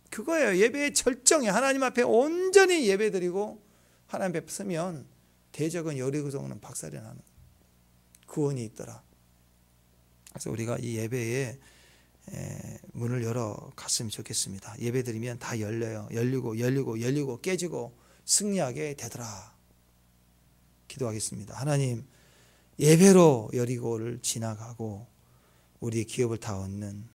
그거예요. 예배의 절정에 하나님 앞에 온전히 예배드리고 하나님 앞에 서면 대적은 여리고성은 박살이 나는 구원이 있더라. 그래서 우리가 이 예배에 문을 열어 갔으면 좋겠습니다. 예배드리면 다 열려요. 열리고 깨지고 승리하게 되더라. 기도하겠습니다. 하나님, 예배로 여리고를 지나가고 우리의 기업을 다 얻는